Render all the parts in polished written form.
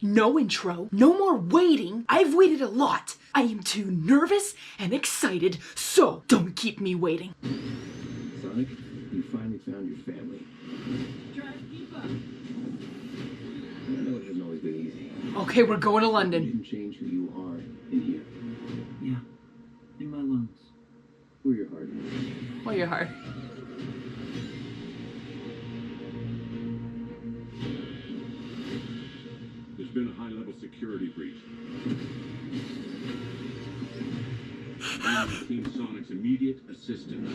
No intro, no more waiting. I've waited a lot. I am too nervous and excited, so don't keep me waiting. Sonic, you finally found your family. Try to keep up. I know it hasn't always been easy. Okay, we're going to You London. didn't change who you are in here. Yeah, in my lungs. Or your heart. Well, your heart. There's been a high-level security breach. I need Team Sonic's immediate assistance.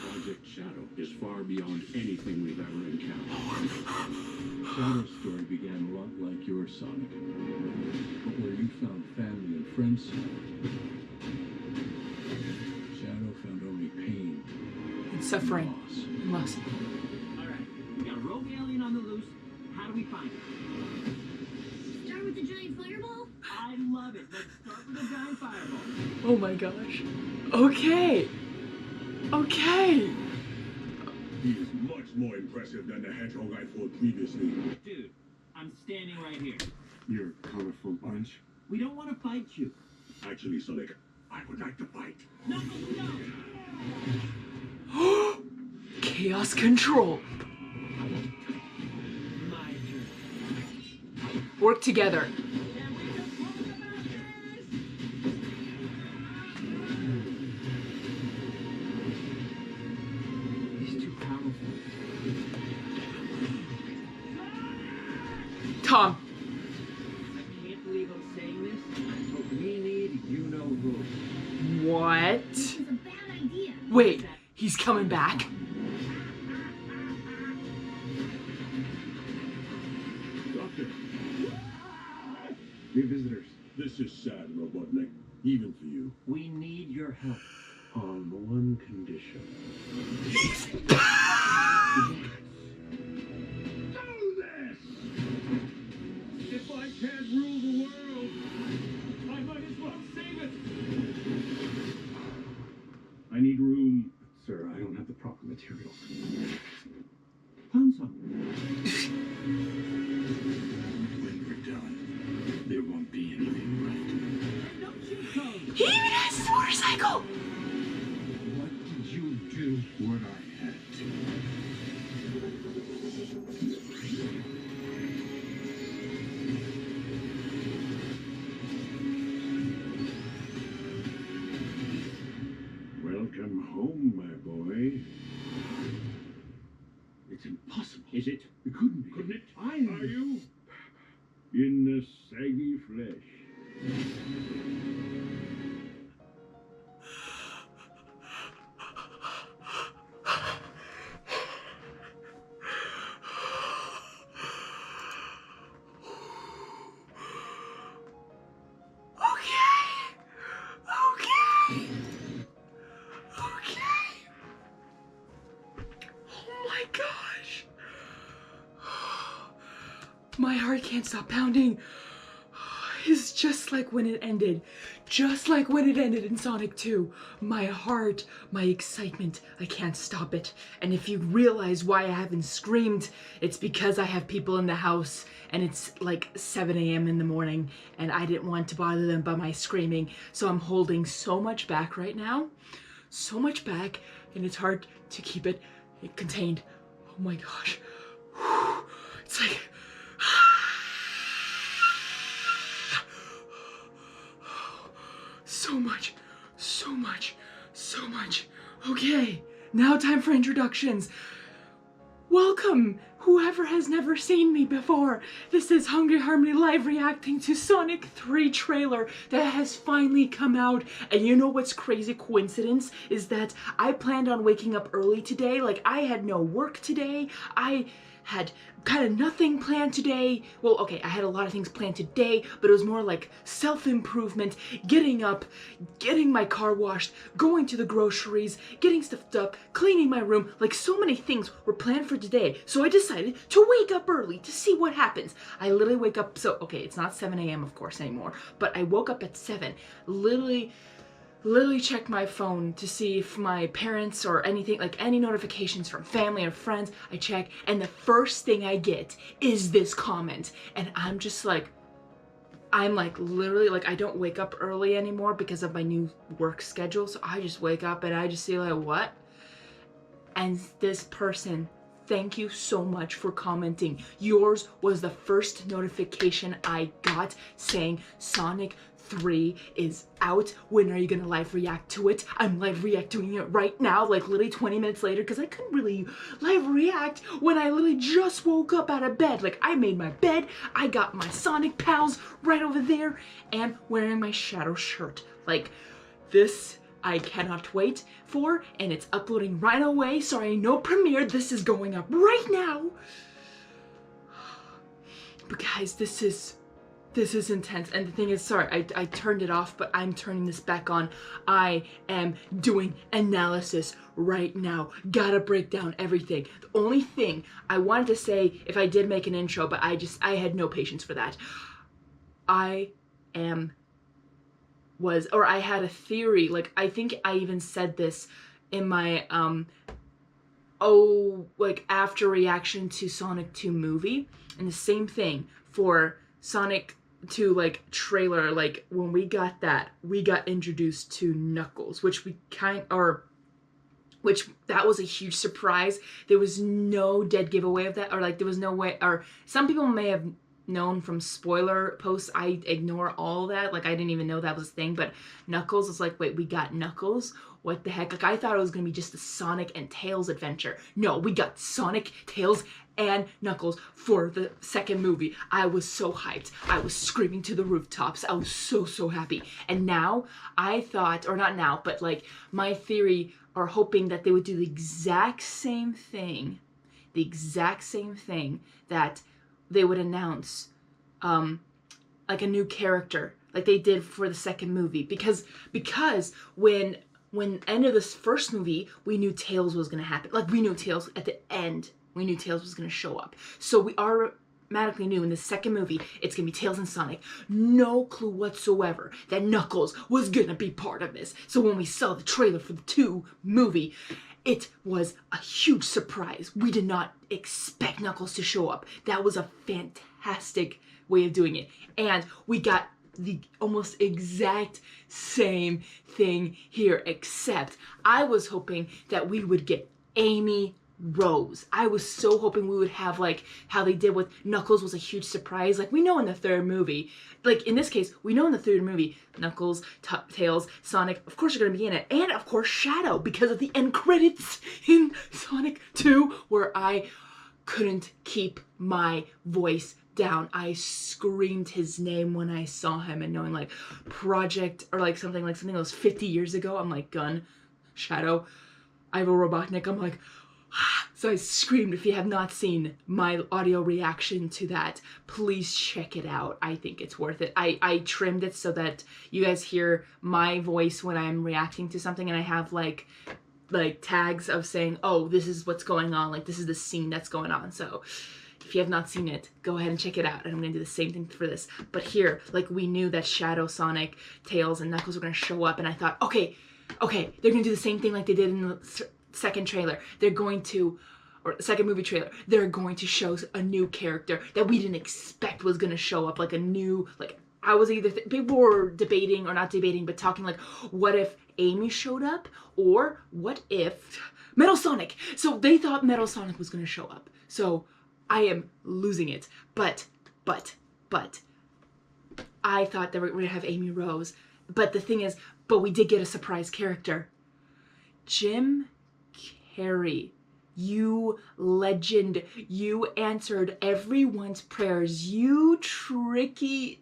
Project Shadow is far beyond anything we've ever encountered. Shadow's story began a lot like yours, Sonic. But where you found family and friends, Shadow found only pain And suffering. loss. And loss. Alright, we got a rogue alien on the loose. How do we find it? Start with the giant fireball? I love it. Let's start with a giant fireball. Oh my gosh. Okay. Okay. He is much more impressive than the hedgehog I fought previously. Dude, I'm standing right here. You're a colorful bunch. We don't want to fight you. Actually, Sonic, I would like to fight. No, no! Chaos control. My turn. Work together. Can we just roll the matches? He's too powerful. Tom. I can't believe I'm saying this, but we need you-know-who. What? This is a bad idea. Wait, he's coming back? Doctor. New visitors. This is sad, Robotnik. Even for you. We need your help. On one condition. Do this! If I can't rule the world, I might as well save it! I need room. Sir, I don't have the proper materials. Found some. When we're done, there won't be anything left. No cheat code. He even has his motorcycle! What did you do? What I had to. Welcome home, my boy. It's impossible. Is it? It couldn't be. Couldn't it? Are you? In the saggy flesh. My heart can't stop pounding. It's just like when it ended. Just like when it ended in Sonic 2. My heart, my excitement, I can't stop it. And if you realize why I haven't screamed, it's because I have people in the house and it's like 7 a.m. in the morning and I didn't want to bother them by my screaming. So I'm holding so much back right now. So much back, and it's hard to keep it contained. Oh my gosh. It's like... So much, so much, so much. Okay, now time for introductions. Welcome, whoever has never seen me before. This is Hungry Harmony Live reacting to Sonic 3 trailer that has finally come out. And you know what's crazy coincidence is that I planned on waking up early today. Like, I had no work today. I had kind of nothing planned today. Well, okay, I had a lot of things planned today, but it was more like self-improvement, getting up, getting my car washed, going to the groceries, getting stuff up, cleaning my room. Like, so many things were planned for today. So I decided to wake up early to see what happens. I literally wake up, so, okay, it's not 7 a.m. of course anymore, but I woke up at 7. Literally literally check my phone to see if my parents or anything, like any notifications from family or friends, I check, and the first thing I get is this comment. And I'm just like, I'm like literally like, I don't wake up early anymore because of my new work schedule. So I just wake up and I just see like, what? And this person, thank you so much for commenting. Yours was the first notification I got saying Sonic 3 is out. When are you gonna live react to it? I'm live reacting it right now, like literally 20 minutes later, because I couldn't really live react when I literally just woke up out of bed. Like, I made my bed, I got my Sonic pals right over there, and wearing my Shadow shirt. Like, this I cannot wait for, and it's uploading right away. Sorry, no premiere. This is going up right now. But guys, this is intense. And the thing is, sorry, I turned it off, but I'm turning this back on. I am doing analysis right now. Gotta break down everything. The only thing I wanted to say, if I did make an intro, but I had no patience for that. I had a theory, like, I think I even said this in my, like, after reaction to Sonic 2 movie, and the same thing for Sonic 2, like, trailer. Like, when we got that, we got introduced to Knuckles, which that was a huge surprise. There was no dead giveaway of that, or like, there was no way, or some people may have known from spoiler posts. I ignore all that, like, I didn't even know that was a thing. But Knuckles was like, wait, we got Knuckles? What the heck? Like, I thought it was gonna be just the Sonic and Tails adventure. No, we got Sonic, Tails, and Knuckles for the second movie. I was so hyped. I was screaming to the rooftops. I was so happy. And now I thought, or not now, but like, my theory, or hoping that they would do the exact same thing that they would announce, like a new character, like they did for the second movie. Because when end of this first movie, we knew Tails was gonna happen. Like, we knew Tails at the end. We knew Tails was gonna show up. So we automatically knew in the second movie, it's gonna be Tails and Sonic. No clue whatsoever that Knuckles was gonna be part of this. So when we saw the trailer for the 2 movie, it was a huge surprise. We did not expect Knuckles to show up. That was a fantastic way of doing it. And we got the almost exact same thing here, except I was hoping that we would get Amy Rose. I was so hoping we would have, like, how they did with Knuckles was a huge surprise. Like, we know in the third movie, like, in this case, we know in the third movie, Knuckles, Tails, Sonic, of course, are going to be in it. And, of course, Shadow, because of the end credits in Sonic 2, where I couldn't keep my voice down. I screamed his name when I saw him, and knowing, like, Project, or like something that was 50 years ago, I'm like, Gun, Shadow, Ivo Robotnik, I'm like, so I screamed. If you have not seen my audio reaction to that, please check it out. I think it's worth it. I trimmed it so that you guys hear my voice when I'm reacting to something, and I have like tags of saying, oh, this is what's going on, like, this is the scene that's going on. So if you have not seen it, go ahead and check it out, and I'm gonna do the same thing for this. But here, like, we knew that Shadow, Sonic, Tails, and Knuckles were gonna show up, and I thought, okay, they're gonna do the same thing like they did in the second trailer. They're going to, or second movie trailer, they're going to show a new character that we didn't expect was gonna show up, like a new, like, I was either, people were debating, or not debating, but talking like, what if Amy showed up, or what if Metal Sonic? So they thought Metal Sonic was gonna show up. So I am losing it, but I thought that we were gonna have Amy Rose. But the thing is, but we did get a surprise character. Jim Carrey, you legend. You answered everyone's prayers. You tricky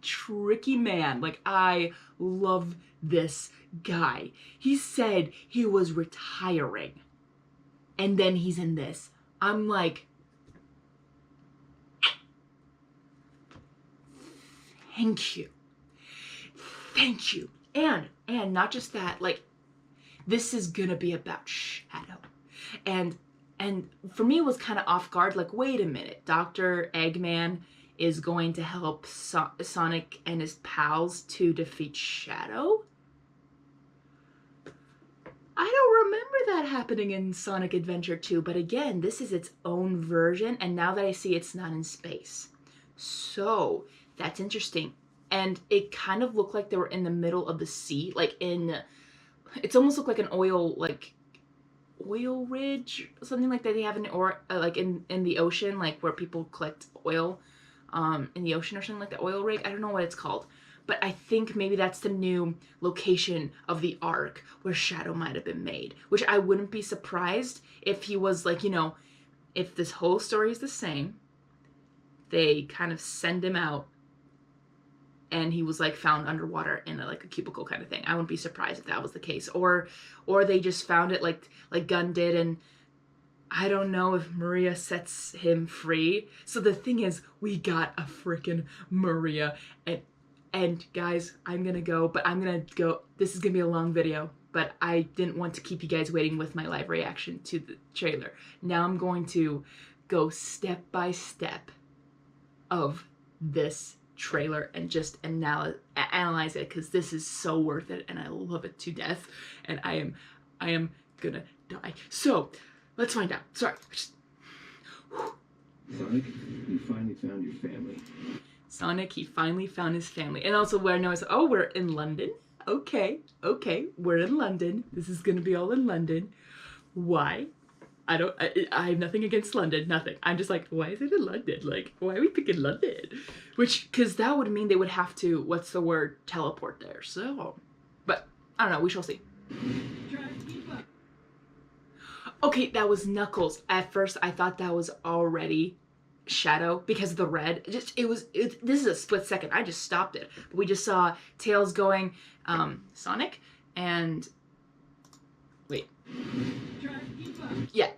man. Like, I love this guy. He said he was retiring, and then he's in this. I'm like, thank you. And not just that, like, this is gonna be about Shadow. And for me, it was kind of off guard, like, wait a minute, Dr. Eggman is going to help Sonic and his pals to defeat Shadow? that happening in Sonic Adventure 2, but again, this is its own version, and now that I see it's not in space. So, that's interesting. And it kind of looked like they were in the middle of the sea, like it's almost looked like an oil ridge, something like that they have like in the ocean, like where people collect oil in the ocean or something like that, oil rig. I don't know what it's called. But I think maybe that's the new location of the Ark where Shadow might have been made. Which I wouldn't be surprised if he was like, if this whole story is the same, they kind of send him out and he was like found underwater in a cubicle kind of thing. I wouldn't be surprised if that was the case. Or they just found it like Gunn did, and I don't know if Maria sets him free. So the thing is, we got a freaking Maria, and guys, I'm gonna go, but I'm gonna go, this is gonna be a long video, but I didn't want to keep you guys waiting with my live reaction to the trailer. Now I'm going to go step by step of this trailer and just analyze it, because this is so worth it and I love it to death, and I am gonna die. So, let's find out. Sorry. Sonic, you finally found your family. Sonic, he finally found his family. And also where I know is, oh, we're in London. Okay, we're in London. This is gonna be all in London. Why? I have nothing against London, nothing. I'm just like, why is it in London? Like, why are we picking London? Because that would mean they would have to, what's the word, teleport there. So, but I don't know, we shall see. Okay, that was Knuckles. At first, I thought that was already Shadow because of the red. This is a split second. I just stopped it. But we just saw Tails going, Sonic, and wait. Yeah.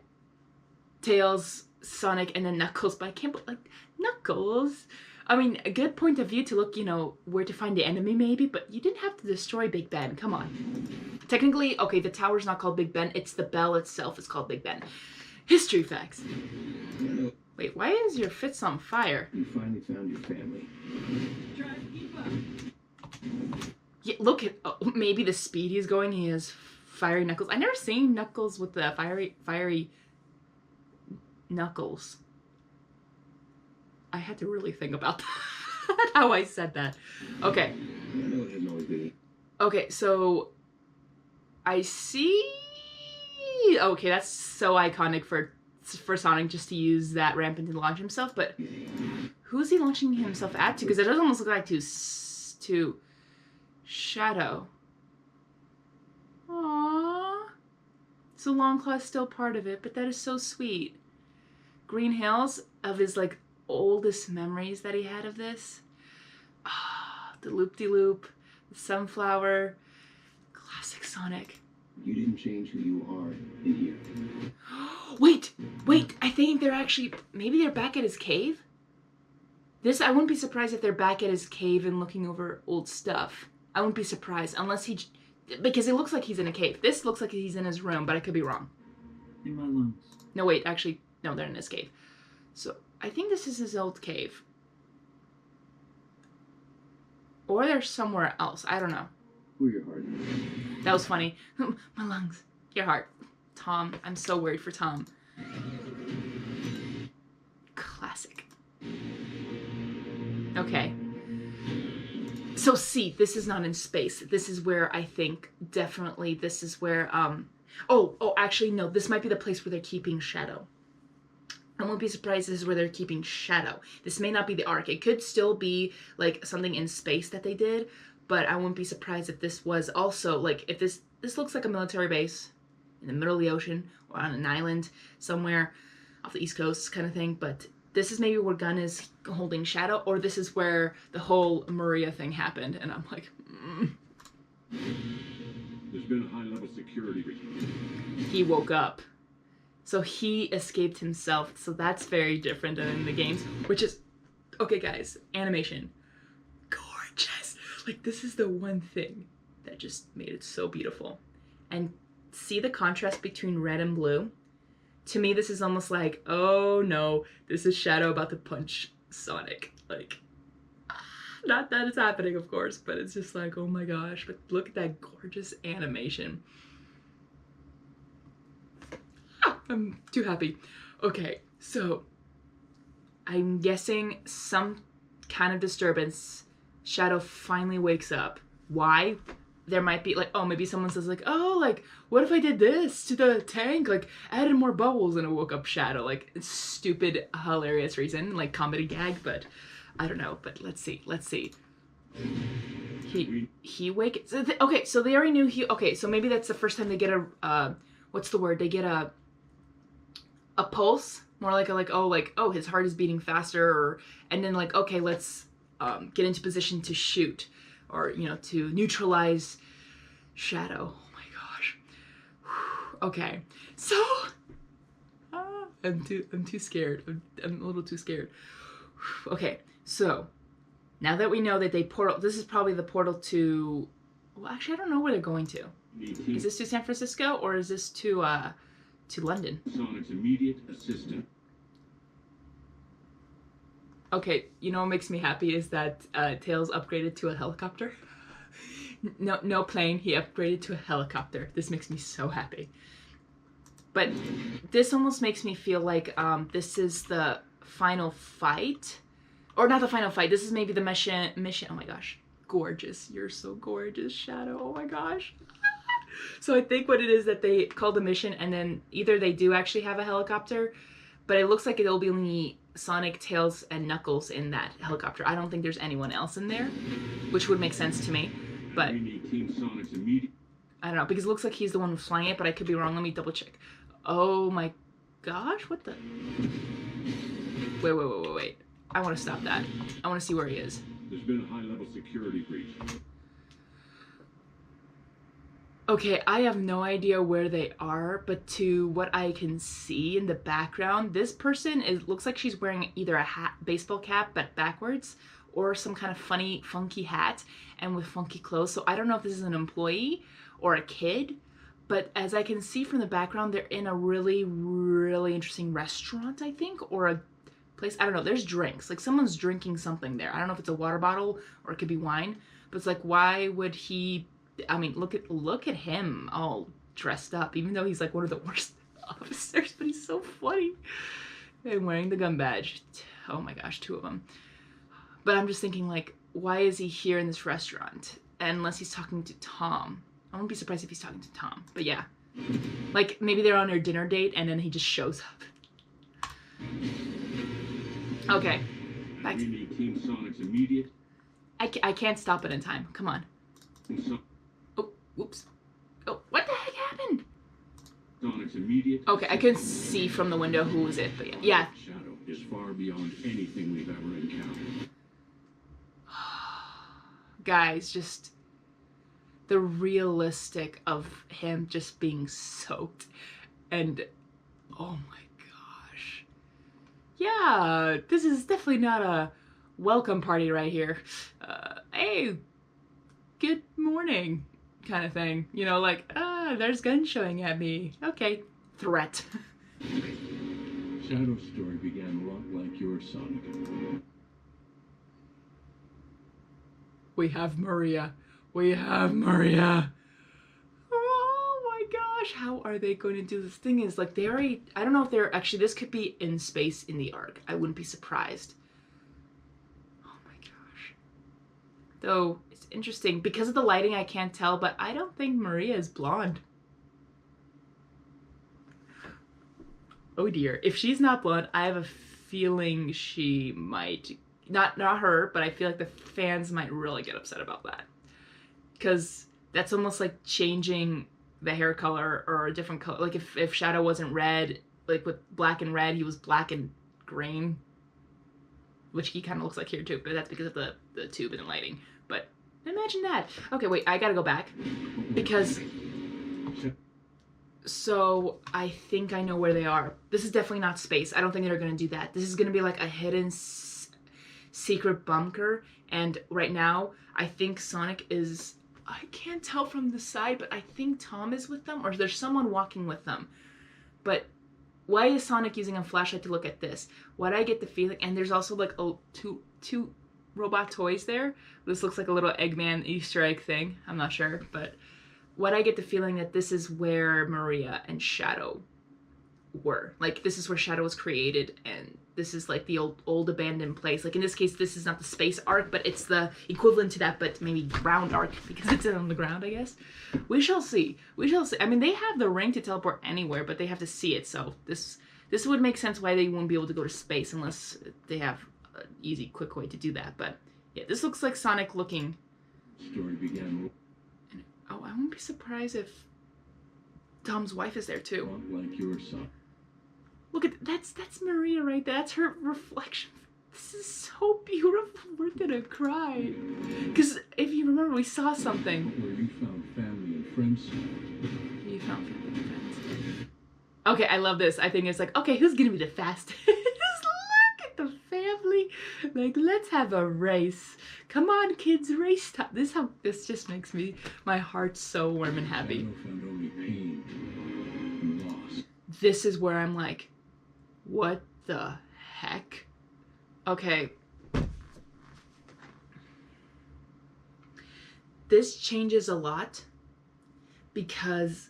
Tails, Sonic, and then Knuckles. But I can't believe, like, Knuckles. I mean, a good point of view to look, where to find the enemy maybe, but you didn't have to destroy Big Ben. Come on. Technically, okay, the tower's not called Big Ben. It's the bell itself is called Big Ben. History facts. Wait, why is your Fitz on fire? You finally found your family. Yeah, look at, maybe the speed he's going, he has fiery Knuckles. I never seen Knuckles with the fiery Knuckles. I had to really think about that, how I said that. Okay. Okay, so I see. Okay, that's so iconic for Sonic just to use that ramp and to launch himself, but who's he launching himself at to? Because it does almost look like to Shadow. Aww. So Longclaw's still part of it, but that is so sweet. Green Hills, of his like oldest memories that he had of this. Ah, the loop-de-loop, the sunflower, classic Sonic. You didn't change who you are in here. Wait, I think they're actually, maybe they're back at his cave? I wouldn't be surprised if they're back at his cave and looking over old stuff. I wouldn't be surprised, unless because it looks like he's in a cave. This looks like he's in his room, but I could be wrong. In my lungs. No, wait, actually, no, they're in his cave. So, I think this is his old cave. Or they're somewhere else, I don't know. We're your heart. That was funny. My lungs. Your heart. Tom. I'm so worried for Tom. Classic. Okay. So see, this is not in space. This is where I think definitely this is where, oh, actually no, this might be the place where they're keeping Shadow. I won't be surprised this is where they're keeping Shadow. This may not be the Ark. It could still be like something in space that they did, but I wouldn't be surprised if this was also, like, if this looks like a military base in the middle of the ocean or on an island somewhere off the East Coast kind of thing, but this is maybe where Gunn is holding Shadow, or this is where the whole Maria thing happened, and I'm like, There's been a high-level security breach. He woke up. So he escaped himself, so that's very different than in the games, which is, okay guys, animation. Gorgeous. Like, this is the one thing that just made it so beautiful. And see the contrast between red and blue? To me, this is almost like, oh no, this is Shadow about to punch Sonic. Like, not that it's happening, of course, but it's just like, oh my gosh, but look at that gorgeous animation. I'm too happy. Okay, so I'm guessing some kind of disturbance. Shadow finally wakes up. Why? There might be like, oh, maybe someone says like, oh, like, what if I did this to the tank? Like, added more bubbles and it woke up Shadow. Like, stupid, hilarious reason, like comedy gag, but I don't know. But let's see. He wake. Okay, so they already knew he. Okay, so maybe that's the first time they get a what's the word? They get a pulse, more like oh his heart is beating faster, or and then like okay let's get into position to shoot, or you know to neutralize Shadow. Oh my gosh. Okay, so I'm too scared. I'm a little too scared. Okay, so now that we know that they portal, this is probably the portal to. Well, actually, I don't know where they're going to. Is this to San Francisco or is this to London? Sonic's immediate assistant. Okay, you know what makes me happy is that Tails upgraded to a helicopter. No plane, he upgraded to a helicopter. This makes me so happy. But this almost makes me feel like this is the final fight. Or not the final fight, this is maybe the mission. Oh my gosh, gorgeous. You're so gorgeous, Shadow. Oh my gosh. So I think what it is that they call the mission, and then either they do actually have a helicopter, but it looks like it'll be only Sonic, Tails, and Knuckles in that helicopter. I don't think there's anyone else in there, which would make sense to me, but We need Team Sonic's immediate. I don't know, because it looks like he's the one who's flying it, but I could be wrong. Let me double check. Oh my gosh, what the? Wait. I want to stop that. I want to see where he is. There's been a high-level security breach. Okay, I have no idea where they are, but to what I can see in the background, this person looks like she's wearing either a baseball cap, but backwards, or some kind of funky hat, and with funky clothes. So I don't know if this is an employee or a kid, but as I can see from the background, they're in a really, really interesting restaurant, I think, or a place. I don't know. There's drinks. Like someone's drinking something there. I don't know if it's a water bottle or it could be wine, but it's like, why would he? I mean, look at him all dressed up, even though he's like one of the worst officers, but he's so funny. And wearing the gun badge. Oh my gosh, 2 of them. But I'm just thinking like, why is he here in this restaurant? Unless he's talking to Tom. I wouldn't be surprised if he's talking to Tom. But yeah. Like maybe they're on their dinner date and then he just shows up. Okay. Back We to... need Team Sonic's immediate. I can't stop it in time. Come on. Oh, whoops. Oh, what the heck happened? Sonic's immediate. Okay, I can see from the window who was it, but yeah. Shadow is far beyond anything we've ever encountered. Guys, just the realistic of him just being soaked and oh my gosh. Yeah, this is definitely not a welcome party right here. Hey, good morning kind of thing. You know, like, there's guns showing at me. Okay, threat. Shadow's story began a lot like yours, Sonic. We have Maria. We have Maria. Oh my gosh, how are they going to do this? Thing is, like, they already, I don't know if they're, actually, this could be in space in the Ark. I wouldn't be surprised. Oh my gosh. Though, it's interesting. Because of the lighting, I can't tell, but I don't think Maria is blonde. Oh dear. If she's not blonde, I have a feeling she might, not her, but I feel like the fans might really get upset about that. Because that's almost like changing the hair color or a different color. Like if Shadow wasn't red, like with black and red, he was black and green. Which he kind of looks like here too, but that's because of the tube and the lighting. But imagine that. Okay, wait, I gotta go back. Because... So, I think I know where they are. This is definitely not space. I don't think they're gonna do that. This is gonna be like a hidden secret bunker. And right now, I think Sonic is... I can't tell from the side, but I think Tom is with them. Or there's someone walking with them. But why is Sonic using a flashlight to look at this? Why do I get the feeling... And there's also like two robot toys there. This looks like a little Eggman Easter egg thing. I'm not sure, but... What I get the feeling that this is where Maria and Shadow were. Like, this is where Shadow was created, and this is like the old abandoned place. Like, in this case, this is not the space arc, but it's the equivalent to that, but maybe ground arc, because it's on the ground, I guess. We shall see. We shall see. I mean, they have the ring to teleport anywhere, but they have to see it, so this would make sense why they won't be able to go to space unless they have an easy, quick way to do that. But yeah, this looks like Sonic looking. Story began Oh, I won't be surprised if Tom's wife is there too. like your son. Look at that's Maria right there. That's her reflection. This is so beautiful. We're gonna cry. Because if you remember, we saw something. Where you found family and friends. You found family and friends. Okay, I love this. I think it's like, okay, who's gonna be the fastest? Look at the family. Like, let's have a race. Come on, kids, race time. This just makes my heart so warm and happy. Shadow found only pain and loss. This is where I'm like, what the heck? Okay. This changes a lot because...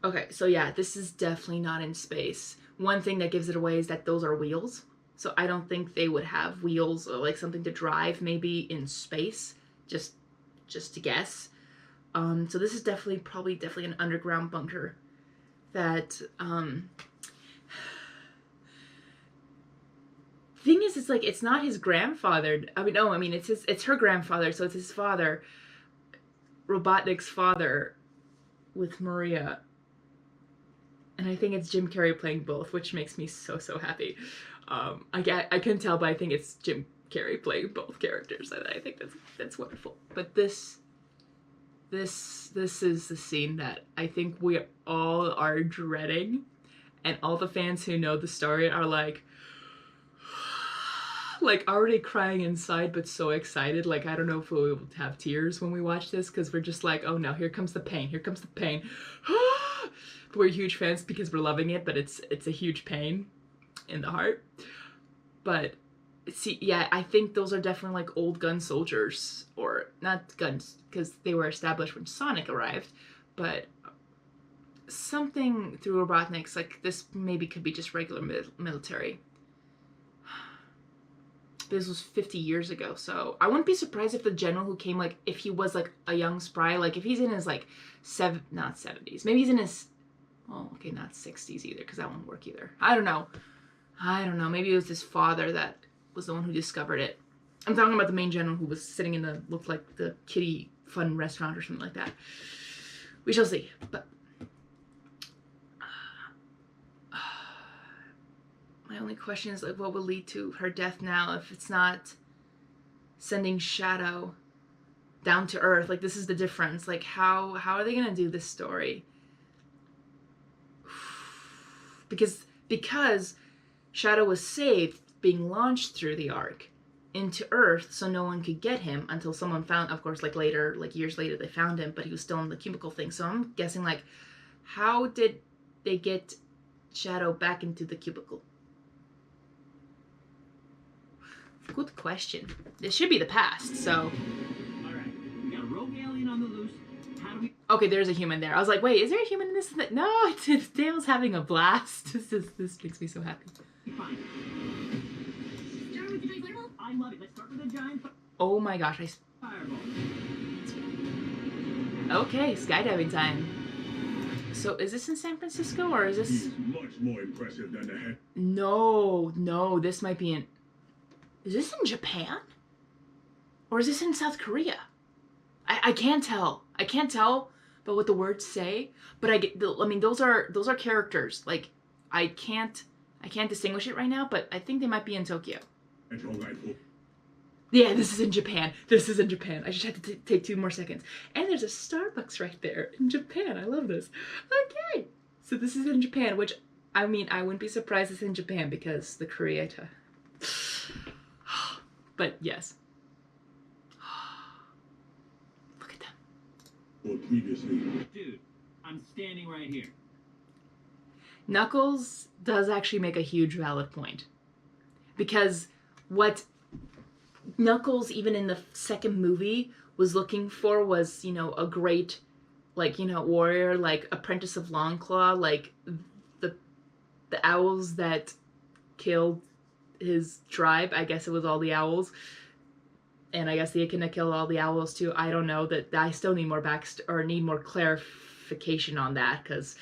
Okay, so yeah, this is definitely not in space. One thing that gives it away is that those are wheels. So I don't think they would have wheels or like something to drive maybe in space, just to guess. So this is definitely an underground bunker that, thing is, it's like, it's not his grandfather. It's her grandfather, so it's his father, Robotnik's father, with Maria. And I think it's Jim Carrey playing both, which makes me so happy. I couldn't tell, but I think it's Jim Carrey playing both characters, and I think that's wonderful. But this is the scene that I think we all are dreading, and all the fans who know the story are like already crying inside, but so excited. Like, I don't know if we'll have tears when we watch this, because we're just like, oh no, here comes the pain, here comes the pain. But we're huge fans because we're loving it, but it's a huge pain in the heart. But see, yeah, I think those are definitely like old gun soldiers, or not guns because they were established when Sonic arrived, but something through Robotnik's, like, this maybe could be just regular military. This was 50 years ago, so I wouldn't be surprised if the general who came, like, if he was like a young spry, like if he's in his like not 70s, maybe he's in his, oh, okay, not 60s either, because that won't work either. I don't know. Maybe it was his father that was the one who discovered it. I'm talking about the main general who was sitting in the, looked like the kiddie fun restaurant or something like that. We shall see. But my only question is, like, what will lead to her death now if it's not sending Shadow down to Earth? Like, this is the difference. Like, how are they gonna do this story? Because Shadow was saved being launched through the arc into Earth, so no one could get him until someone found, of course, like later, like years later, they found him, but he was still in the cubicle thing. So I'm guessing, like, how did they get Shadow back into the cubicle? Good question. This should be the past, so... Alright, we got a rogue alien on the loose. How do we... Okay, there's a human there. I was like, wait, is there a human in this? No, it's Dale's having a blast. This makes me so happy. find it? Start with the giant fireball? I love it. Let's start with a giant Oh my gosh, fireball. Okay, skydiving time. So, is this in San Francisco, or is this... He's much more impressive than the head. No, this might be in... Is this in Japan? Or is this in South Korea? I can't tell. I can't tell by what the words say, but I mean, those are characters. Like, I can't distinguish it right now, but I think they might be in Tokyo. Yeah, this is in Japan. This is in Japan. I just had to take 2 more seconds. And there's a Starbucks right there in Japan. I love this. Okay. So this is in Japan, which, I mean, I wouldn't be surprised it's in Japan because the creator. But yes. Look at them. Dude, I'm standing right here. Knuckles does actually make a huge valid point. Because what Knuckles, even in the second movie, was looking for was, you know, a great like, you know, warrior, like apprentice of Longclaw, like the owls that killed his tribe. I guess it was all the owls. And I guess the Echidna killed all the owls too. I don't know. That I still need more need more clarification on that, because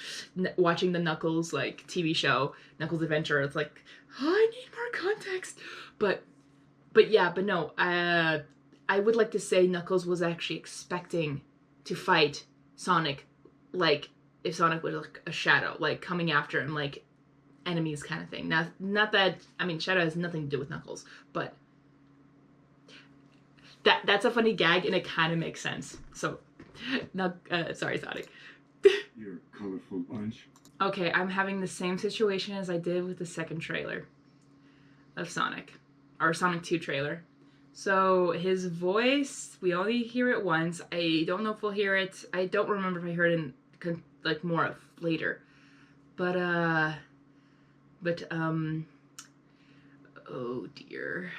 watching the Knuckles like TV show, Knuckles Adventure, it's like, oh, I need more context. But no. I would like to say Knuckles was actually expecting to fight Sonic, like if Sonic was like a shadow, like coming after him, like enemies kind of thing. Now, not that, I mean, Shadow has nothing to do with Knuckles, but that's a funny gag and it kind of makes sense. So, now, sorry, Sonic. You're a colorful bunch. Okay, I'm having the same situation as I did with the second trailer of Sonic, or Sonic 2 trailer. So his voice, we only hear it once. I don't know if we'll hear it. I don't remember if I heard it in, like, more of later. But oh dear.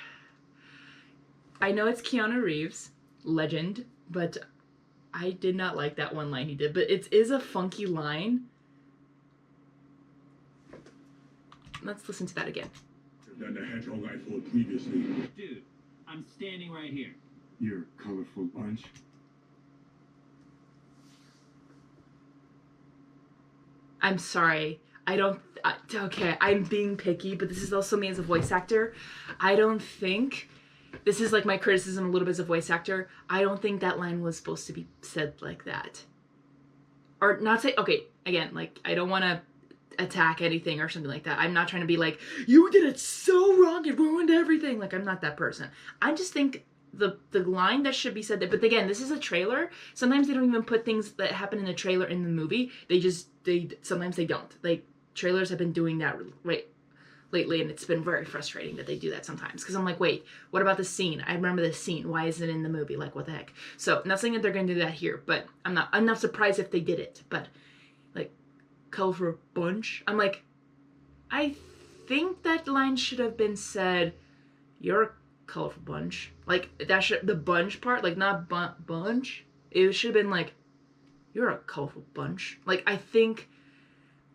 I know it's Keanu Reeves, legend, but I did not like that one line he did. But it is a funky line. Let's listen to that again. Than the hedgehog I fought previously. Dude, I'm standing right here. You're a colorful bunch. I'm sorry. I don't... okay, I'm being picky, but this is also me as a voice actor. I don't think... This is like my criticism a little bit as a voice actor. I don't think that line was supposed to be said like that. Or not say... Okay, again, like, I don't want to attack anything or something like that. I'm not trying to be like, you did it so wrong, it ruined everything. Like, I'm not that person. I just think the line that should be said there, but again, this is a trailer. Sometimes they don't even put things that happen in the trailer in the movie. Sometimes they don't. Like, trailers have been doing that lately, and it's been very frustrating that they do that sometimes. Because I'm like, wait, what about the scene? I remember this scene. Why is it in the movie? Like, what the heck? So, not saying that they're going to do that here, but I'm not surprised if they did it. But, like, colorful bunch. I'm like, I think that line should have been said, you're a colorful bunch. Like, the bunch part, like, not bunch. It should have been like, you're a colorful bunch. Like, I think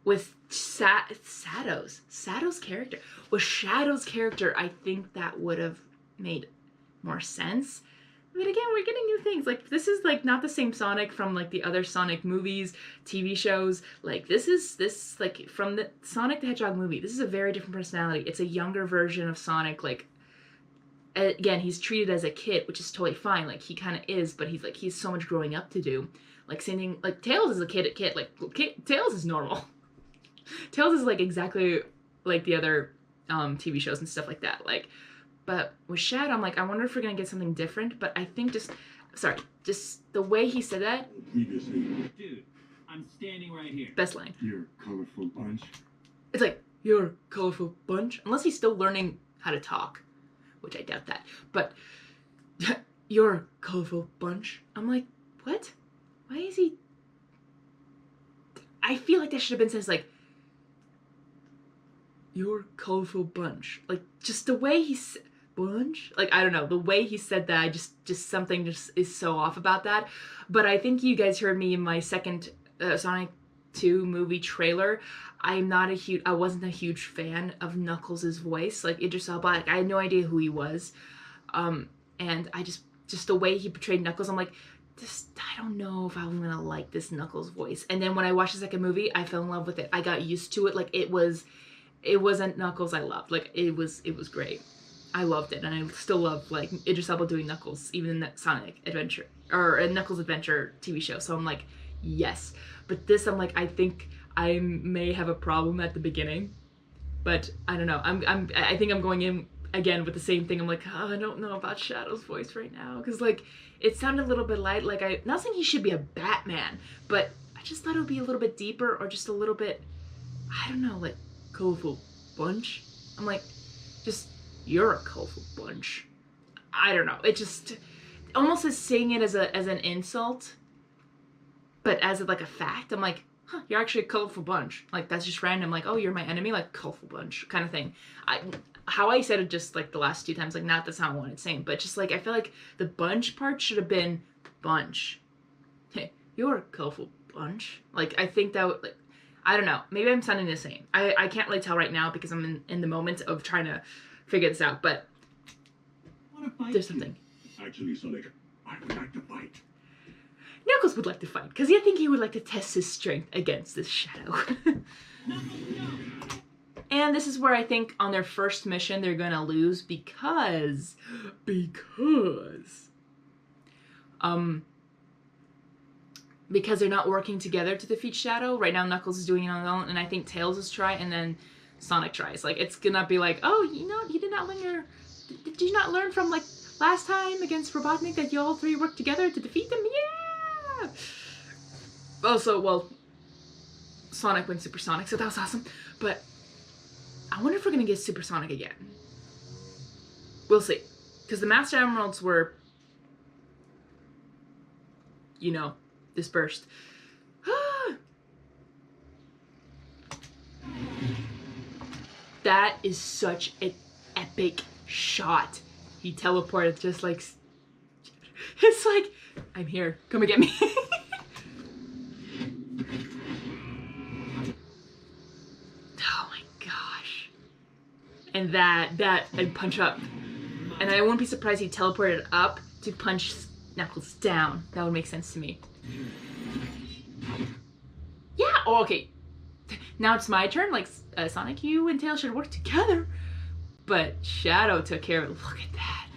with Shadow's character, I think that would have made more sense. But again, we're getting new things. Like, this is, like, not the same Sonic from, like, the other Sonic movies, TV shows. Like, this, like, from the Sonic the Hedgehog movie, this is a very different personality. It's a younger version of Sonic. Like, again, he's treated as a kid, which is totally fine. Like, he kind of is, but he's so much growing up to do. Like, singing, like, Tails is a kid. Like, Tails is normal. Tails is, like, exactly like the other TV shows and stuff like that. Like, but with Shadow, I'm like, I wonder if we're gonna get something different. But I think just the way he said that. Previously. Dude, I'm standing right here. Best line. You're a colorful bunch. It's like, you're a colorful bunch. Unless he's still learning how to talk, which I doubt that. But you're a colorful bunch. I'm like, what? Why is he? I feel like that should have been said like, you're a colorful bunch. Like, just the way he said bunch. Like, I don't know, the way he said that, just something just is so off about that. But I think you guys heard me in my second Sonic 2 movie trailer. I wasn't a huge fan of Knuckles' voice. Like, Idris Elba, like, I had no idea who he was. And I just the way he portrayed Knuckles, I'm like, I don't know if I'm gonna like this Knuckles voice. And then when I watched the second movie, I fell in love with it. I got used to it. Like, it wasn't Knuckles I loved. Like, it was great. I loved it, and I still love, like, Idris Elba doing Knuckles, even in that Sonic Adventure, or a Knuckles Adventure TV show. So I'm like, yes. But this, I'm like, I think I may have a problem at the beginning, but I don't know. I think I'm going in again with the same thing. I'm like, oh, I don't know about Shadow's voice right now, because, like, it sounded a little bit light. Like, not saying he should be a Batman, but I just thought it would be a little bit deeper, or just a little bit, I don't know, like, colorful bunch. I'm like, just, you're a colorful bunch. I don't know. It just almost is saying it as an insult, but as like a fact. I'm like, huh, you're actually a colorful bunch. Like, that's just random. Like, oh, you're my enemy, like, colorful bunch kind of thing. How I said it just like the last 2 times, like, not that's not what it's saying, but just like, I feel like the bunch part should have been bunch. Hey, You're a colorful bunch. Like, I think that would, like, I don't know. Maybe I'm sounding the same. I can't really tell right now because I'm in the moment of trying to figure this out, but there's something. Actually, Sonic, I would like to fight. Knuckles would like to fight, because I think he would like to test his strength against this shadow. And this is where I think on their first mission they're gonna lose because they're not working together to defeat Shadow. Right now Knuckles is doing it on his own, and I think Tails is trying, and then Sonic tries. Like, it's gonna be like, oh, you know, you did not learn from, like, last time against Robotnik that you all three worked together to defeat them? Yeah! Also, well, Sonic went supersonic, so that was awesome. But I wonder if we're gonna get supersonic again. We'll see. Because the Master Emeralds were, you know, dispersed. That is such an epic shot. He teleported just like... It's like, I'm here. Come and get me. Oh my gosh. And and punch up. And I wouldn't be surprised he teleported up to punch Knuckles down. That would make sense to me. Yeah, oh, okay. Now it's my turn. Like, Sonic, you and Tails should work together. But Shadow took care of it. Look at that.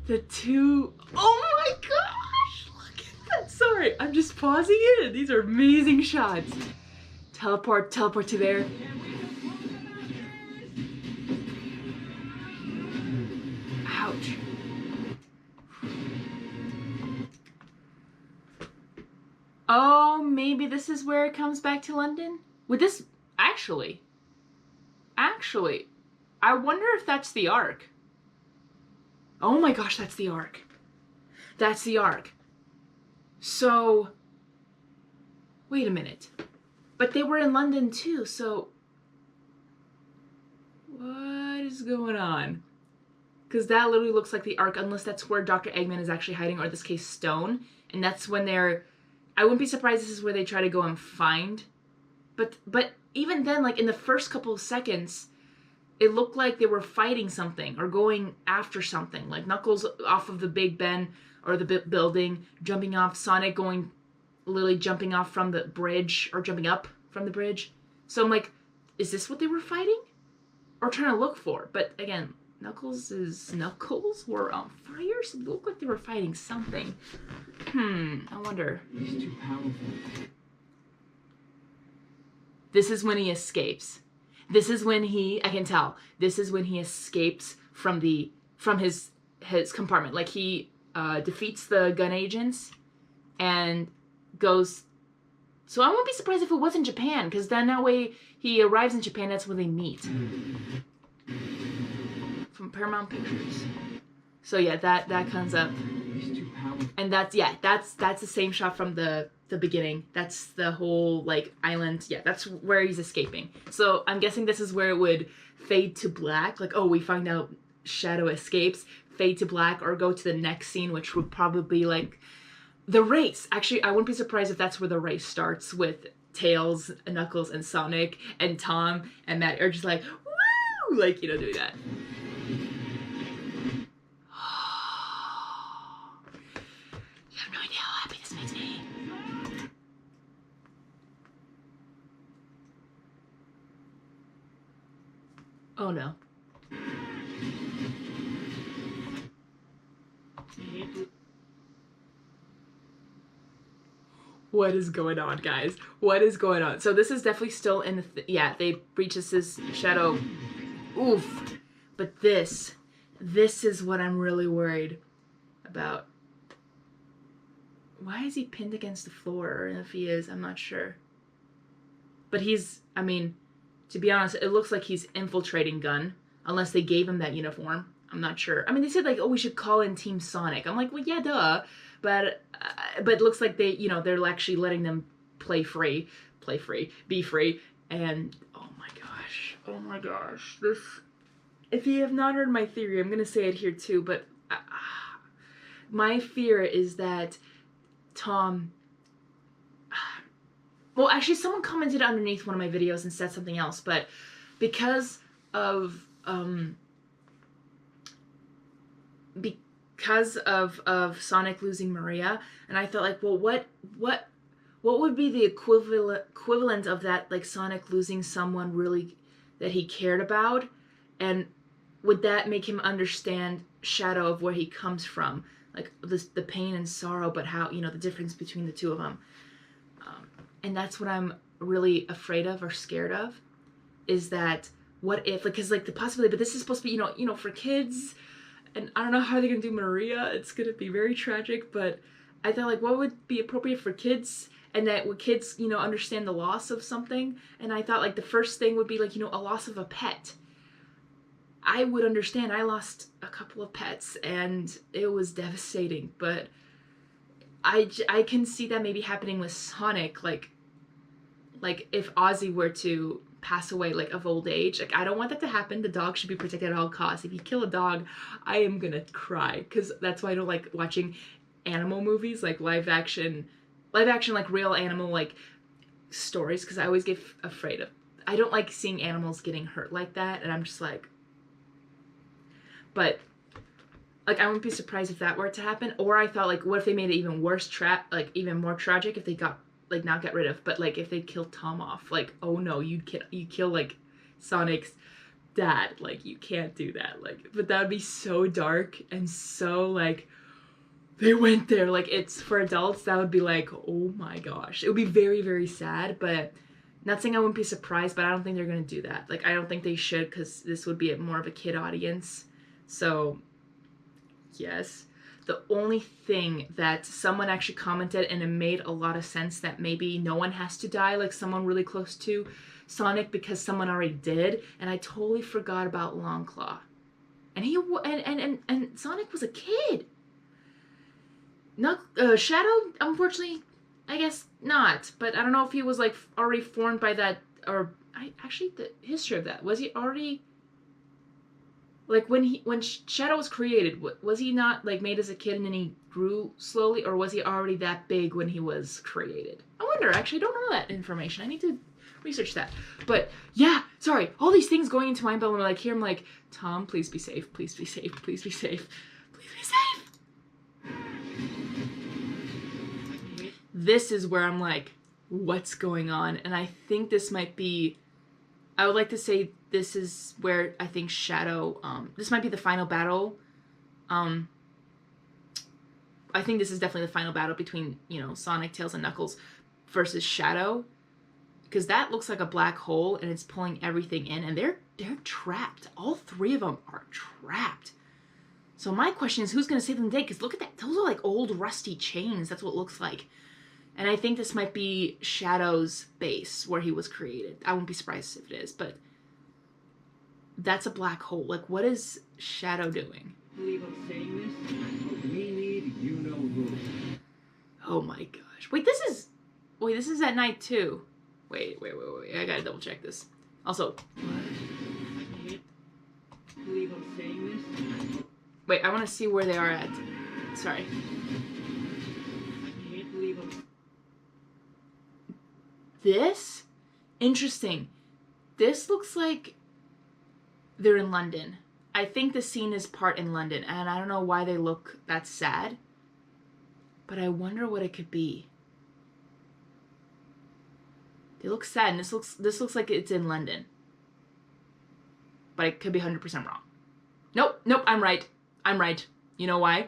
The two... Oh my gosh! Look at that. Sorry, I'm just pausing it. These are amazing shots. Teleport to there. Ouch. Oh, maybe this is where it comes back to London? Would this... Actually, I wonder if that's the Ark. Oh my gosh, that's the Ark. That's the Ark. So... Wait a minute. But they were in London too, so... What is going on? Because that literally looks like the Ark, unless that's where Dr. Eggman is actually hiding, or in this case, Stone. And that's when they're... I wouldn't be surprised this is where they try to go and find. But even then, like, in the first couple of seconds, it looked like they were fighting something or going after something. Like Knuckles off of the Big Ben or the building, jumping off, Sonic literally jumping off from the bridge or jumping up from the bridge. So I'm like, is this what they were fighting? Or trying to look for? But again, Knuckles were on fire, so it looked like they were fighting something. I wonder. He's too powerful. This is when he escapes. This is when I can tell, this is when he escapes from his compartment. Like, he defeats the gun agents and goes... So I won't be surprised if it was in Japan, because then that way he arrives in Japan, that's when they meet. From Paramount Pictures. So yeah, that comes up. He's too powerful. And that's the same shot from the beginning. That's the whole, like, island. Yeah, that's where he's escaping. So I'm guessing this is where it would fade to black. Like, oh, we find out Shadow escapes, fade to black, or go to the next scene, which would probably be like the race. Actually, I wouldn't be surprised if that's where the race starts, with Tails, Knuckles, and Sonic, and Tom, and Matt are just like, woo! Like, you know, doing that. You have no idea how happy this makes me. Oh no. What is going on, guys? What is going on? So this is definitely still in the... yeah, they breach this Shadow. Oof. But this is what I'm really worried about. Why is he pinned against the floor? Or if he is, I'm not sure. But he's... I mean, to be honest, it looks like he's infiltrating Gun. Unless they gave him that uniform. I'm not sure. I mean, they said, like, oh, we should call in Team Sonic. I'm like, well, yeah, duh. But it looks like they, you know, they're actually letting them be free, and oh my gosh, this, if you have not heard my theory, I'm gonna say it here too, but my fear is that Tom well, actually, someone commented underneath one of my videos and said something else, but because of Sonic losing Maria, and I thought like, well, what would be the equivalent of that, like Sonic losing someone really that he cared about, and would that make him understand Shadow of where he comes from, like the pain and sorrow, but how, you know, the difference between the two of them. And that's what I'm really afraid of or scared of, is that what if, like, because like the possibility, but this is supposed to be, you know, for kids, and I don't know how they're gonna do Maria. It's gonna be very tragic, but I thought like, what would be appropriate for kids, and that would kids, you know, understand the loss of something. And I thought like the first thing would be like, you know, a loss of a pet. I would understand. I lost a couple of pets and it was devastating, but I can see that maybe happening with Sonic, like if Ozzy were to pass away, like of old age. Like, I don't want that to happen. The dog should be protected at all costs. If you kill a dog, I am gonna cry, because that's why I don't like watching animal movies, like live action, like real animal, like stories, because I always get afraid of, I don't like seeing animals getting hurt like that, and I'm just like, but like, I wouldn't be surprised if that were to happen. Or I thought like, what if they made it even worse, like even more tragic, if they got, like, not get rid of, but like if they killed Tom off, like, oh no, you kill like Sonic's dad, like you can't do that, like, but that would be so dark and so like, they went there, like, it's for adults, that would be like, oh my gosh, it would be very, very sad. But not saying I wouldn't be surprised, but I don't think they're gonna do that. Like, I don't think they should, because this would be more of a kid audience. So yes. The only thing that someone actually commented, and it made a lot of sense, that maybe no one has to die, like someone really close to Sonic, because someone already did, and I totally forgot about Longclaw. And he and Sonic was a kid. Not Shadow, unfortunately, I guess not. But I don't know if he was like already formed by that, or actually the history of that, was he already? Like, when Shadow was created, was he not, like, made as a kid and then he grew slowly? Or was he already that big when he was created? I wonder, actually, I don't know that information. I need to research that. But, yeah, sorry, all these things going into my mind, but when, like, here I'm like, Tom, please be safe, please be safe, please be safe, please be safe. This is where I'm like, what's going on? And I think this might be, I would like to say, this is where I think Shadow, this might be the final battle. I think this is definitely the final battle between, you know, Sonic, Tails, and Knuckles versus Shadow. Because that looks like a black hole, and it's pulling everything in, and they're trapped. All three of them are trapped. So my question is, who's going to save them today? Because look at that. Those are like old rusty chains. That's what it looks like. And I think this might be Shadow's base, where he was created. I wouldn't be surprised if it is, but that's a black hole. Like, what is Shadow doing? I believe I'm saying this. We need you know who. Oh my gosh. Wait, this is at night too. Wait. I gotta double check this. Also, I can't believe I'm saying this. wait, I want to see where they are at. Sorry. I can't believe I'm... This? Interesting. This looks like they're in London. I think the scene is part in London, and I don't know why they look that sad, but I wonder what it could be. They look sad, and this looks like it's in London, but I could be 100% wrong. Nope, I'm right. You know why?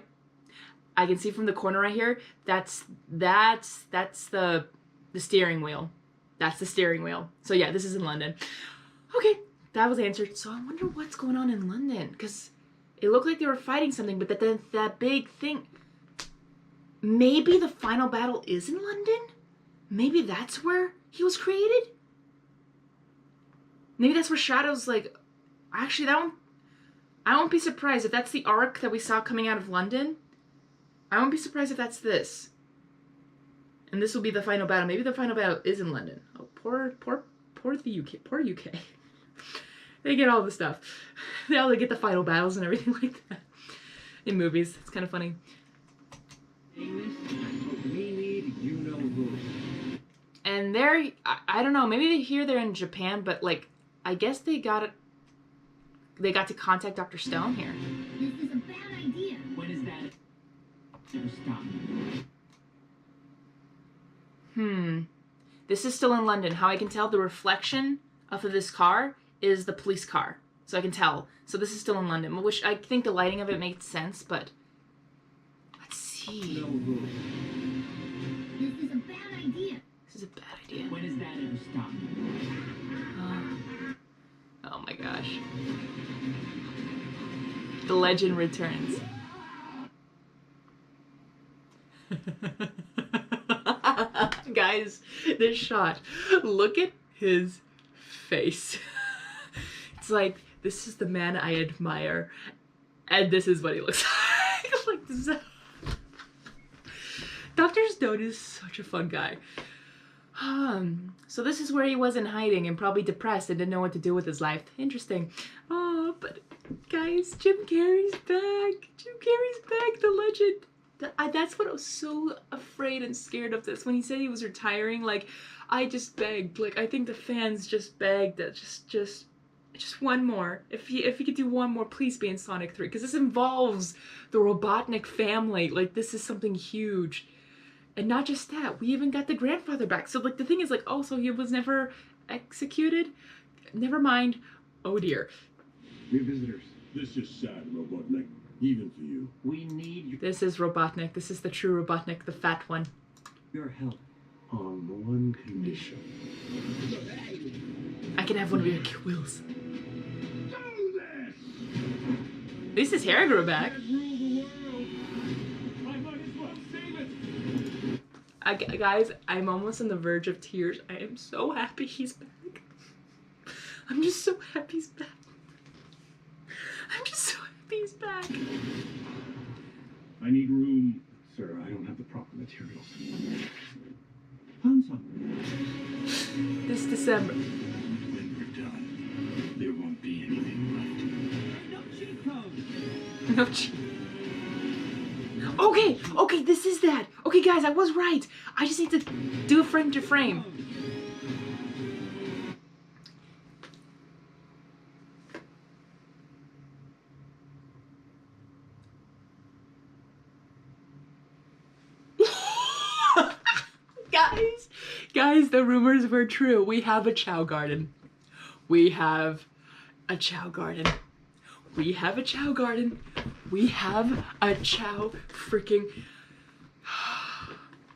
I can see from the corner right here, that's the steering wheel. That's the steering wheel. So yeah, this is in London. Okay. That was answered. So I wonder what's going on in London, because it looked like they were fighting something, but that big thing, maybe the final battle is in London? Maybe that's where he was created? Maybe that's where Shadow's like, actually I won't be surprised if that's the arc that we saw coming out of London. I won't be surprised if that's this. And this will be the final battle. Maybe the final battle is in London. Oh, poor the UK. Poor UK. They get all the stuff. They all get the final battles and everything like that in movies. It's kind of funny. And I don't know, maybe they're in Japan, but like, I guess they got to contact Dr. Stone here. This is a bad idea. When is that ever stop? This is still in London. How I can tell, the reflection of this car is the police car. So I can tell. So this is still in London, which I think the lighting of it makes sense, but let's see. This is a bad idea. This is a bad idea. When is that ever stop? Oh my gosh. The legend returns. Guys, this shot. Look at his face. It's like, this is the man I admire, and this is what he looks like. Like, this is Dr. Stone is such a fun guy. So this is where he was in hiding and probably depressed and didn't know what to do with his life. Interesting. Oh, but guys, Jim Carrey's back. Jim Carrey's back, the legend. That's what I was so afraid and scared of this. When he said he was retiring, like, I just begged. Like, I think the fans just begged that just one more. If he could do one more, please be in Sonic 3. Because this involves the Robotnik family. Like, this is something huge. And not just that, we even got the grandfather back. So, like, the thing is, like, oh, so he was never executed? Never mind. Oh, dear. New visitors. This is sad, Robotnik. Even for you. We need This is Robotnik. This is the true Robotnik, the fat one. your help. On one condition. I can have one of your wheels. Do this! At least his hair grew back. Rule the world. I might as well save it. Guys, I'm almost on the verge of tears. I am so happy he's back. I'm just so happy he's back. I'm just so happy he's back. I need room. Sir, I don't have the proper materials. Found some. This December. When we're done, there won't be anything No cheat code. No Okay, this is that. Okay, guys, I was right. I just need to do a frame to frame. Guys, the rumors were true. We have a Chao Garden. We have a Chao Garden. We have a Chao Garden. We have a Chao freaking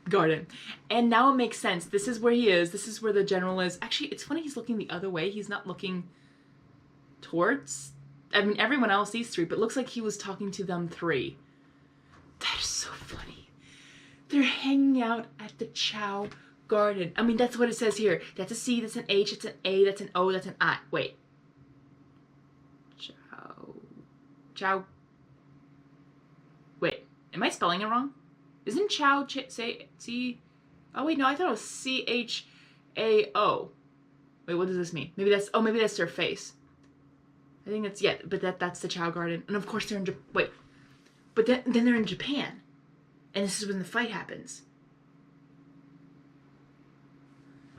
Garden. And now it makes sense. This is where he is. This is where the general is. Actually, it's funny he's looking the other way. He's not looking towards, I mean, everyone else, these three, but it looks like he was talking to them three. That is so funny. They're hanging out at the Chao Garden. I mean, that's what it says here. That's a C, that's an H, that's an A, that's an O, that's an I. Wait. Chao. Wait, am I spelling it wrong? Isn't Chao say C? Oh wait, no, I thought it was C-H-A-O. Wait, what does this mean? Maybe that's their face. I think that's, yeah, but that's the Chao Garden. And of course they're in wait. But then they're in Japan. And this is when the fight happens.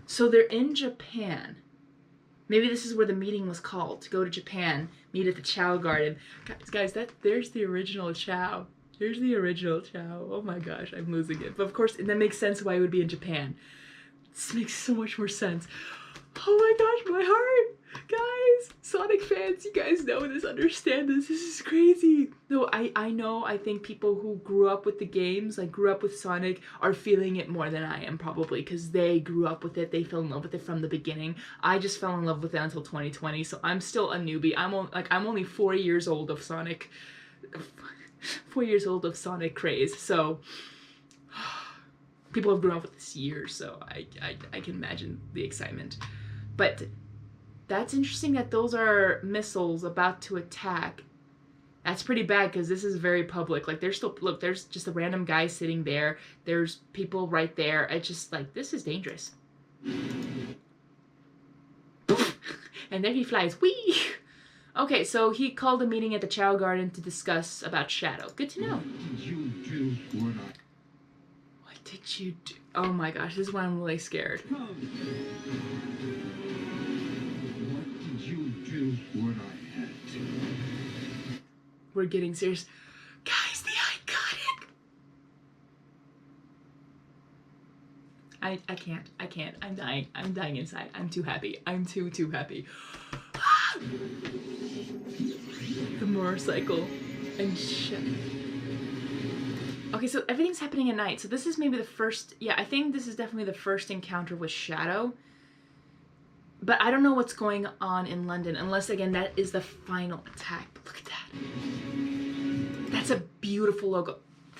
So they're in Japan. Maybe this is where the meeting was called, to go to Japan, meet at the Chao Garden. Guys, there's the original Chao. There's the original Chao. Oh my gosh, I'm losing it. But of course, that makes sense why it would be in Japan. This makes so much more sense. Oh my gosh, my heart! Guys, Sonic fans, you guys know this, understand this. This is crazy. No, I know, I think people who grew up with the games, like grew up with Sonic, are feeling it more than I am probably, because they grew up with it, they fell in love with it from the beginning. I just fell in love with it until 2020, so I'm still a newbie. I'm only 4 years old of Sonic, 4 years old of Sonic craze, so people have grown up with this years, so I can imagine the excitement. But that's interesting that those are missiles about to attack. That's pretty bad because this is very public. Like, there's still, look, there's just a random guy sitting there. There's people right there. It's just like, this is dangerous. And there he flies. Whee! Okay, so he called a meeting at the Chao Garden to discuss about Shadow. Good to know. What did you do? What did you do? Oh my gosh, this is when I'm really scared. What did you do? What I had to. We're getting serious. Guys, the iconic! I can't. I'm dying. I'm dying inside. I'm too happy. I'm too happy. The motorcycle and shit. Okay, so everything's happening at night. So this is maybe the first, yeah, I think this is definitely the first encounter with Shadow. But I don't know what's going on in London, unless, again, that is the final attack. But look at that. That's a beautiful logo.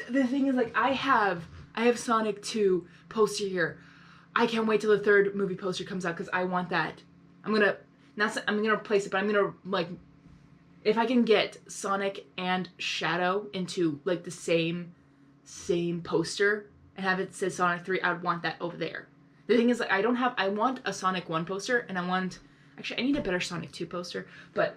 The thing is, like, I have Sonic 2 poster here. I can't wait till the third movie poster comes out because I want that. I'm gonna replace it, but I'm gonna, like, if I can get Sonic and Shadow into, like, the same poster and have it say Sonic 3, I'd want that over there. The thing is, like, I want a Sonic 1 poster, and actually, I need a better Sonic 2 poster, but,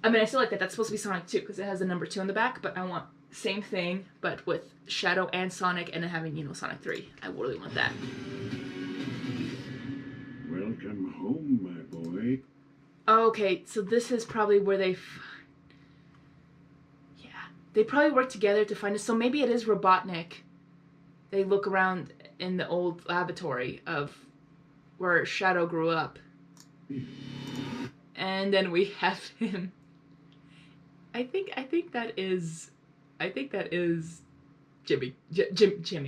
I mean, I still like that. That's supposed to be Sonic 2, because it has the number 2 on the back, but I want same thing, but with Shadow and Sonic, and then having, you know, Sonic 3. I really want that. Welcome home, my boy. Okay, so this is probably where they probably work together to find us. So maybe it is Robotnik. They look around in the old laboratory of where Shadow grew up. And then we have him. I think that is Jimmy,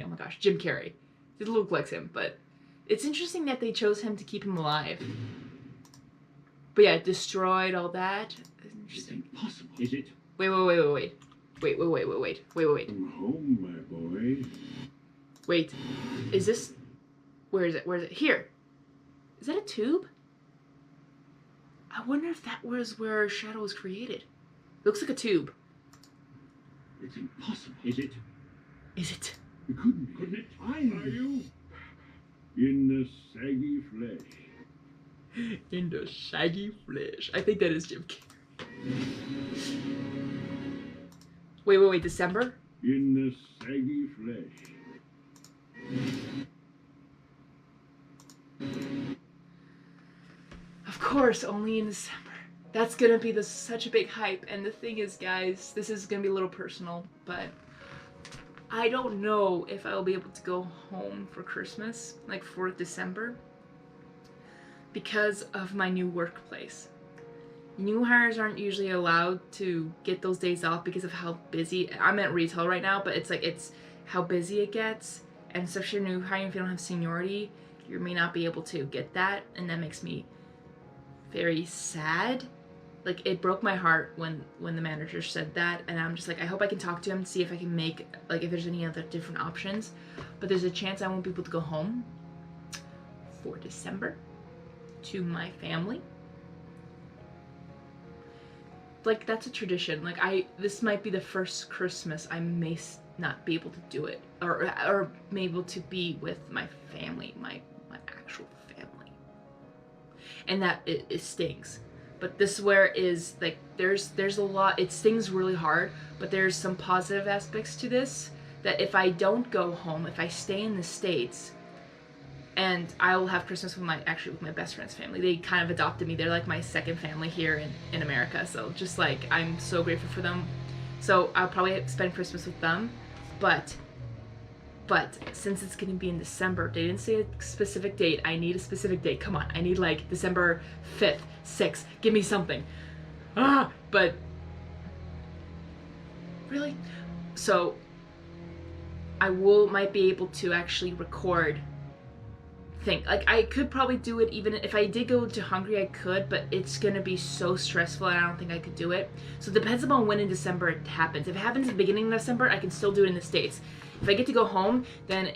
oh my gosh, Jim Carrey. It looks like him, but it's interesting that they chose him to keep him alive. But yeah, destroyed all that. Interesting. It's impossible. Is it? Wait. Come home, my boy. Wait, is this, where is it? Here. Is that a tube? I wonder if that was where Shadow was created. Looks like a tube. It's impossible. Is it? Is it? It couldn't be. Couldn't it? Are you? In the saggy flesh. In the shaggy flesh. I think that is Jim Carrey. Wait, December? In the saggy flesh. Of course, only in December. That's gonna be such a big hype, and the thing is, guys, this is gonna be a little personal, but I don't know if I'll be able to go home for Christmas, like for December, because of my new workplace. New hires aren't usually allowed to get those days off because of how busy, I'm at retail right now, but it's how busy it gets, and especially your new hire, if you don't have seniority, you may not be able to get that, and that makes me very sad. Like, it broke my heart when the manager said that, and I'm just like, I hope I can talk to him, see if I can make, like, if there's any other different options, but there's a chance I won't be able to go home for December to my family. Like, that's a tradition. Like, this might be the first Christmas I may not be able to do it, or be able to be with my family, my actual family, and that it stings. But this where is, like, there's a lot, it stings really hard, but there's some positive aspects to this, that if I don't go home, if I stay in the States, and I will have Christmas with my best friend's family. They kind of adopted me. They're like my second family here in America. So just like, I'm so grateful for them. So I'll probably spend Christmas with them. But since it's gonna be in December, they didn't say a specific date. I need a specific date. Come on, I need like December 5th, 6th. Give me something. But really? So I might be able to actually record thing. Like, I could probably do it even if I did go to Hungary, I could, but it's gonna be so stressful and I don't think I could do it. So it depends upon when in December it happens. If it happens at the beginning of December, I can still do it in the States. If I get to go home, then,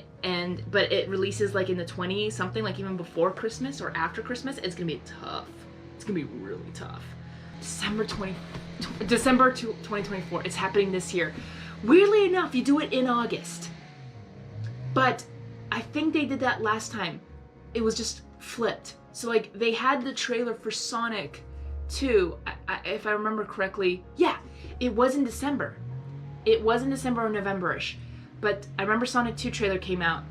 but it releases like in the 20 something, like even before Christmas or after Christmas, it's gonna be tough. It's gonna be really tough. December 2024, it's happening this year. Weirdly enough, you do it in August. But I think they did that last time. It was just flipped. So like, they had the trailer for Sonic 2, if I remember correctly. Yeah, it was in December. It was in December or November-ish. But I remember Sonic 2 trailer came out,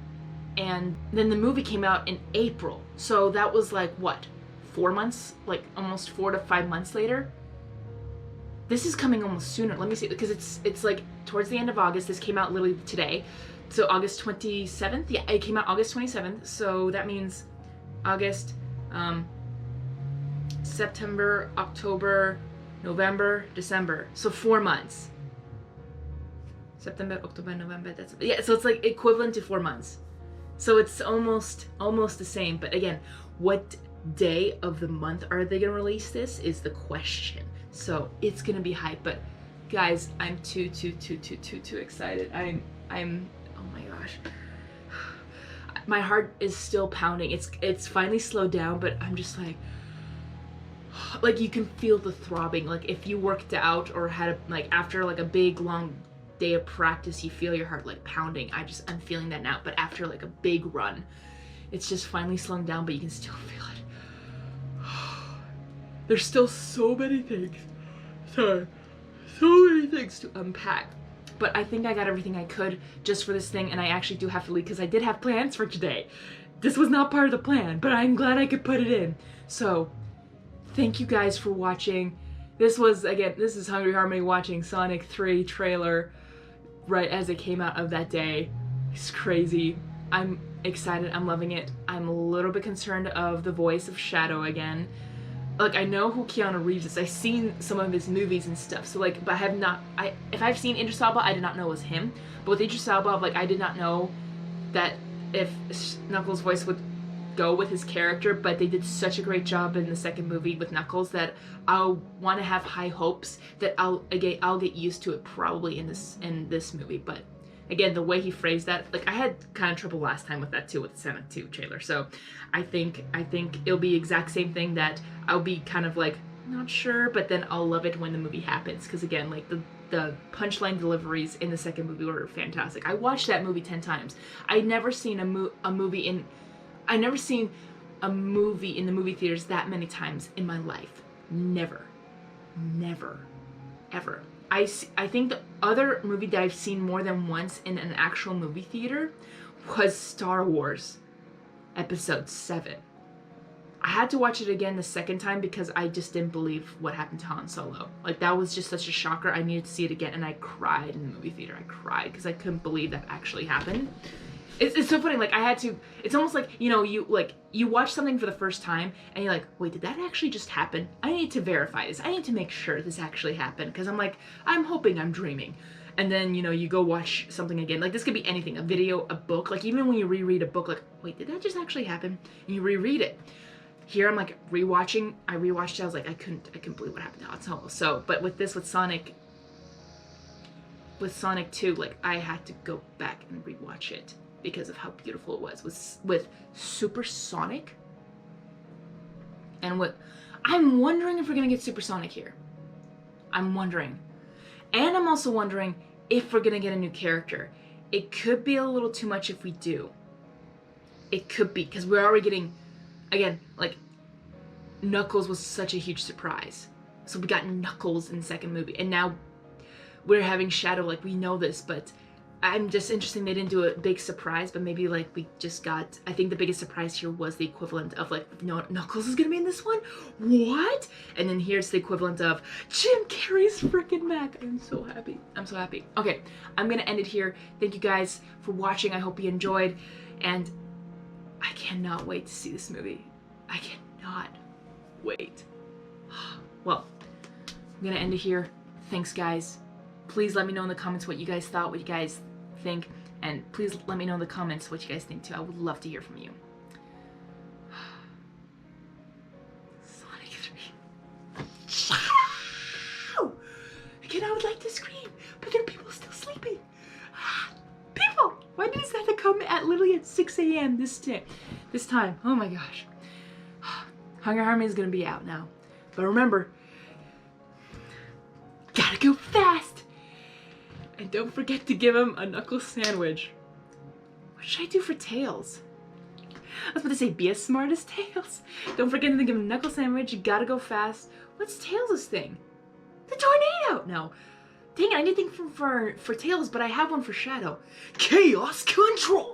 and then the movie came out in April. So that was like, what, 4 months? Like almost 4 to 5 months later? This is coming almost sooner. Let me see, because it's like towards the end of August. This came out literally today. So August 27th? Yeah, it came out August 27th. So that means August, September, October, November, December. So 4 months. September, October, November, that's, yeah, so it's like equivalent to 4 months. So it's almost the same. But again, what day of the month are they gonna release this is the question. So it's gonna be hype. But guys, I'm too excited. I'm oh my gosh. My heart is still pounding. It's finally slowed down, but I'm just like you can feel the throbbing. Like if you worked out or had like after like a big long day of practice, you feel your heart like pounding. I'm feeling that now. But after like a big run, it's just finally slowing down, but you can still feel it. There's still so many things. Sorry. So many things to unpack. But I think I got everything I could just for this thing, and I actually do have to leave because I did have plans for today. This was not part of the plan, but I'm glad I could put it in. So, thank you guys for watching. This is Hungry Harmony watching Sonic 3 trailer right as it came out of that day. It's crazy. I'm excited. I'm loving it. I'm a little bit concerned of the voice of Shadow again. Like, I know who Keanu Reeves is. I've seen some of his movies and stuff. So, like, but I have not... if I've seen Idris Elba, I did not know it was him. But with Idris Elba, like, I did not know that if Knuckles' voice would go with his character. But they did such a great job in the second movie with Knuckles that I'll want to have high hopes that I'll get used to it probably in this movie. But again, the way he phrased that, like, I had kind of trouble last time with that too, with the Sonic 2 trailer. So I think it'll be exact same thing, that I'll be kind of like, not sure, but then I'll love it when the movie happens. Because again, like the punchline deliveries in the second movie were fantastic. I watched that movie 10 times. I'd never seen a movie in the movie theaters that many times in my life. Never, ever. I think the other movie that I've seen more than once in an actual movie theater was Star Wars Episode 7. I had to watch it again the second time because I just didn't believe what happened to Han Solo. Like, that was just such a shocker. I needed to see it again, and I cried in the movie theater. I cried because I couldn't believe that actually happened. It's so funny, like, I had to, it's almost like, you know, you watch something for the first time, and you're like, wait, did that actually just happen? I need to verify this. I need to make sure this actually happened, because I'm like, I'm hoping I'm dreaming. And then, you know, you go watch something again. Like, this could be anything, a video, a book. Like, even when you reread a book, like, wait, did that just actually happen? And you reread it. Here, I'm like, rewatching, I rewatched it, I was like, I couldn't believe what happened to Han Solo. So, but with Sonic 2, like, I had to go back and rewatch it, because of how beautiful it was with Supersonic. And I'm wondering if we're gonna get Supersonic here. I'm wondering. And I'm also wondering if we're gonna get a new character. It could be a little too much if we do. It could be, because we're already getting, again, like, Knuckles was such a huge surprise. So we got Knuckles in the second movie, and now we're having Shadow. Like, we know this, but I'm just interested they didn't do a big surprise, but maybe, like, we just got, I think the biggest surprise here was the equivalent of, like, no, Knuckles is gonna be in this one? What? And then here's the equivalent of Jim Carrey's freaking Mac. I'm so happy. I'm so happy. Okay, I'm gonna end it here. Thank you guys for watching. I hope you enjoyed, and I cannot wait to see this movie. I cannot wait. Well, I'm gonna end it here. Thanks, guys. Please let me know in the comments what you guys thought, what you guys think, and please let me know in the comments what you guys think too. I would love to hear from you. Sonic 3. Ciao! Again, I would like to scream, but there are people still sleeping. People! Why did this have to come at literally at 6 a.m. this time? Oh my gosh. Hunger Harmony is gonna be out now. But remember, gotta go fast! And don't forget to give him a Knuckles sandwich. What should I do for Tails? I was about to say, be as smart as Tails. Don't forget to give him a Knuckles sandwich. You gotta go fast. What's Tails' thing? The tornado! No. Dang it, I didn't think for Tails, but I have one for Shadow. Chaos Control!